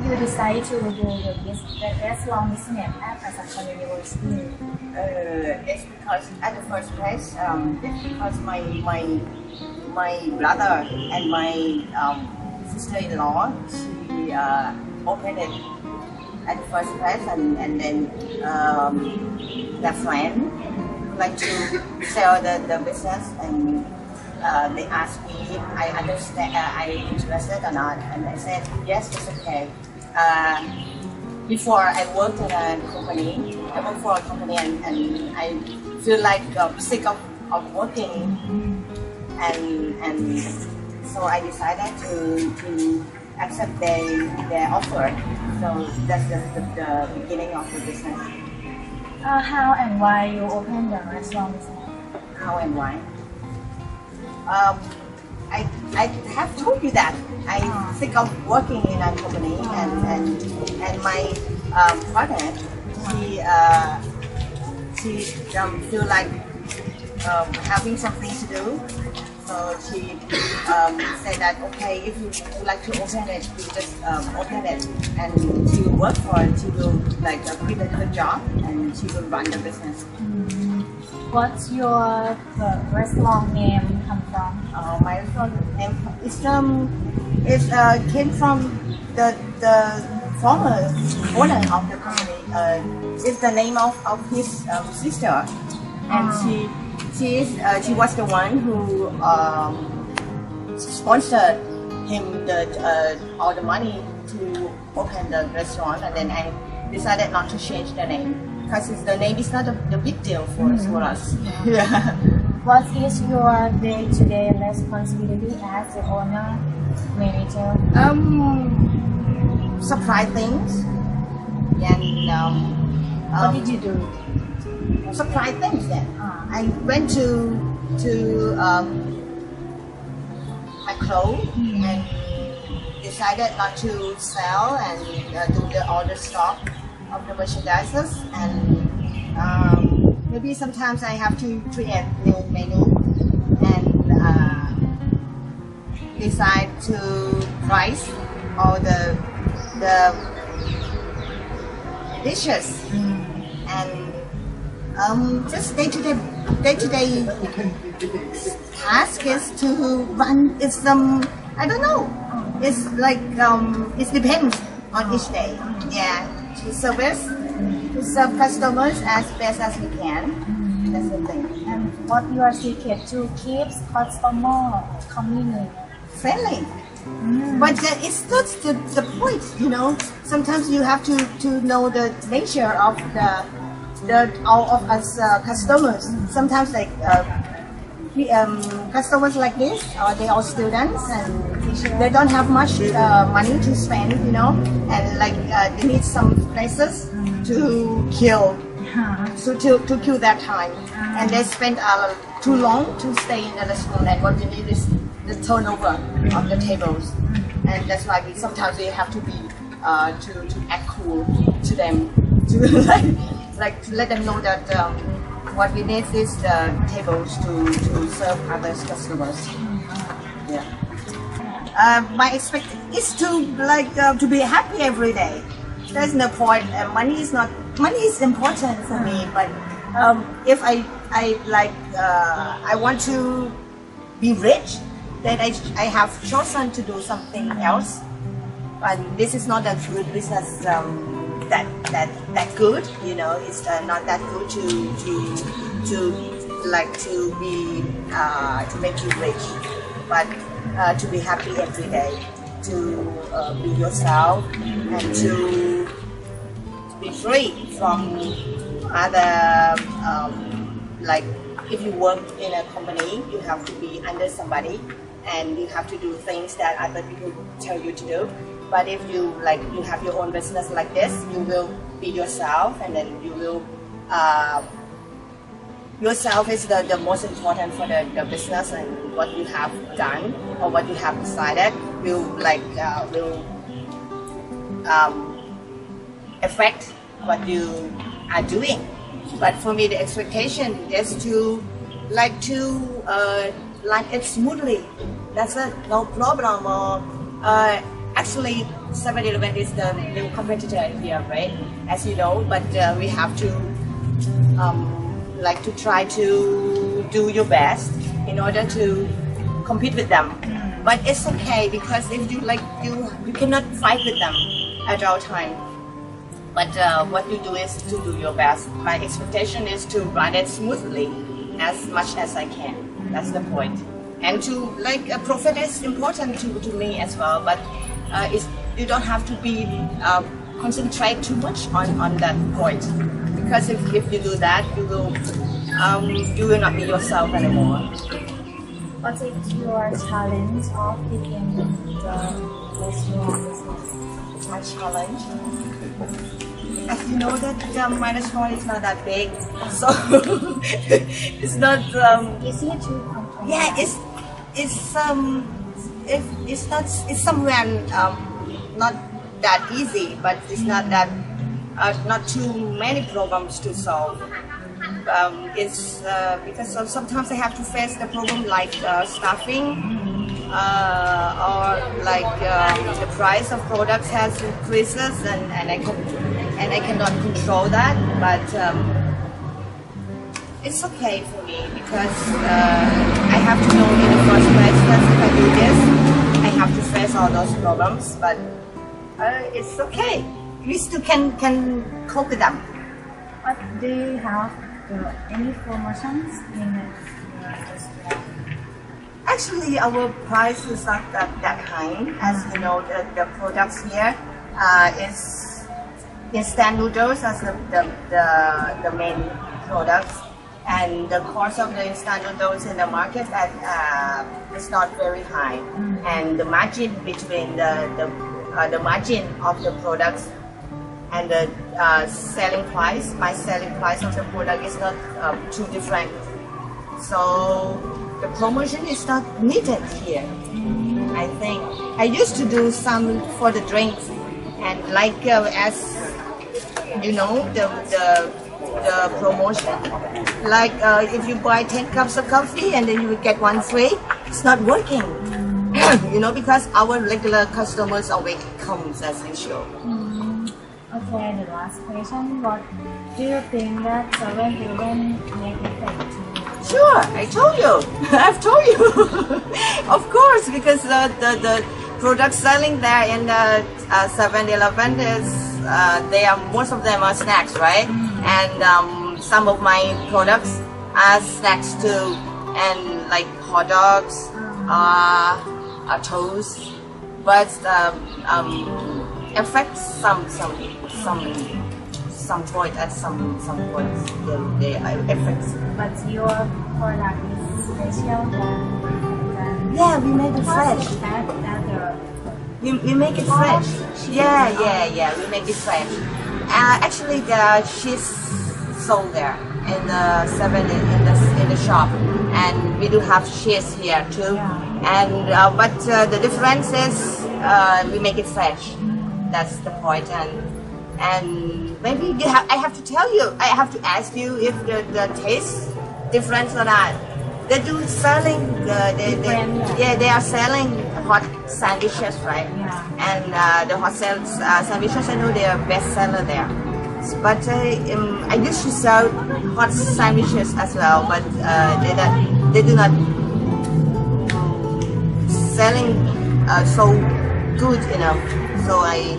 you decide to do the restaurant business at Assumption University? It's because at the first place, it's because my brother and my sister-in-law, she opened it at the first place, and then their friend like to sell the business, and they asked me if I understand, I interested or not, and I said yes, it's okay. Before I worked in a company, I worked for a company, and I feel like sick of working, and so I decided to accept their offer. So that's the beginning of the business. How and why you open the restaurant business? How and why? I have told you that I sick of working in a company, and my partner, she feel like having something to do. So she said that okay, if you would like to open it, you just open it, and she will work for it. She will like quit her job, and she will run the business. What's your restaurant name come from? My restaurant name came from the former owner of the company. It's the name of his sister, and she was the one who sponsored him all the money to open the restaurant, and then I decided not to change the name because the name is not the big deal for us. Yeah. What is your day-to-day responsibility as the owner, manager? Supply things, and what did you do? Supply things. Then I went to my clothes and decided not to sell and do all the stock of the merchandises, and maybe sometimes I have to create new menu and decide to price all the dishes, and just day-to-day task is to run. It's I don't know. It's like it depends on each day. Yeah, to serve customers as best as we can. That's the thing. And what your secret to keep customer coming in? Friendly. But it's not the point, you know. Sometimes you have to know the nature of all of us customers. Sometimes like customers like this, they are students and they don't have much money to spend, you know, and like they need some places to kill, to kill that time, and they spend too long to stay in the restaurant, and what they need is the turnover of the tables, and that's why sometimes we have to be to act cool to them, to like to let them know that what we need is the tables to serve other customers. Yeah. My expectation is to to be happy every day. There's no point. Money is important for me, but if I want to be rich, then I have chosen to do something else. And this is not a good business that good, you know. It's not that good to make you rich, but to be happy every day, to be yourself, and to be free from other like if you work in a company, you have to be under somebody, and you have to do things that other people tell you to do. But if you have your own business like this, you will be yourself, and then you will yourself is the most important for the business, and what you have done or what you have decided will affect what you are doing. But for me, the expectation is to run it smoothly. That's it, no problem. Or actually 7-Eleven is the new competitor here, right? As you know, but we have to like to try to do your best in order to compete with them. But it's okay because if you like you cannot fight with them at all time. But what you do is to do your best. My expectation is to run it smoothly as much as I can. That's the point. And to like profit is important to me as well. But you don't have to be concentrate too much on that point. Because if you do that, you will not be yourself anymore. What is your challenge of keeping the restaurant business? My challenge? As you know that my restaurant is not that big, so it's not easy to control. yeah, it's somewhere not that easy, but it's not that not too many problems to solve. It's because sometimes I have to face the problem like staffing or like the price of products has increases and I cannot control that, but it's okay for me because I have to know in the first place that if I do this, I have to face all those problems, but it's okay. We still can cope with them. But do you have any promotions in the restaurant? Actually, our price is not that high. As you know, the products here is instant noodles as the main products, and the cost of the instant noodles in the market is not very high, and the margin between the margin of the products and the selling price, my selling price of the product is not too different. So the promotion is not needed here. I think I used to do some for the drinks, and like as you know the promotion, like if you buy 10 cups of coffee and then you will get one free, it's not working. You know, because our regular customers always comes as usual. Okay, the last question. What do you think that 7-Eleven make effect? Sure, I told you. I've told you. Of course, because the product selling there in the 7-Eleven is most of them are snacks, right? And some of my products are snacks too, and like hot dogs, toast, but affects some point at some points they affect. But your product is special than yeah, we make it fresh. We make it fresh. Yeah, we make it fresh. Actually, the cheese sold there in the in the shop, and we do have cheese here too. And but the difference is we make it fresh. That's the point. And maybe I have to tell you, I have to ask you if the taste difference or not. They do selling they are selling hot sandwiches, right? And the hot sandwiches, I know they are best seller there. But I used to sell hot sandwiches as well, but they do not selling so good enough. So I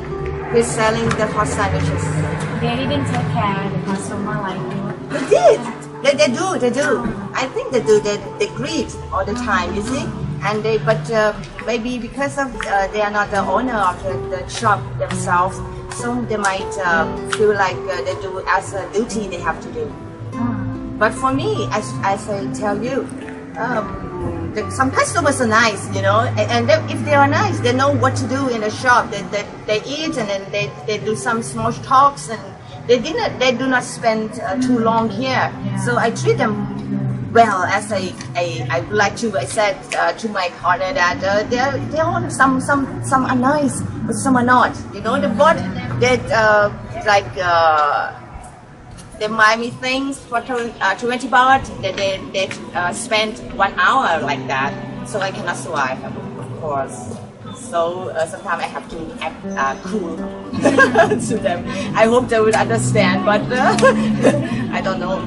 quit selling the hot sandwiches. They didn't take care of the customer like you. They did. They do. I think they do. They greet all the time, you see. And but maybe because of they are not the owner of the shop themselves, so they might feel like they do as a duty they have to do. But for me, as I tell you, some customers are nice, you know, and if they are nice, they know what to do in the shop. They eat and then they do some small talks, and they do not spend too long here. So I treat them well, as I would like to. I said to my partner that they're all some are nice, but some are not. You know, the bot that they buy me things for 20 baht. They spend 1 hour like that, so I cannot survive, of course. So sometimes I have to act cool to them. I hope they will understand, but I don't know.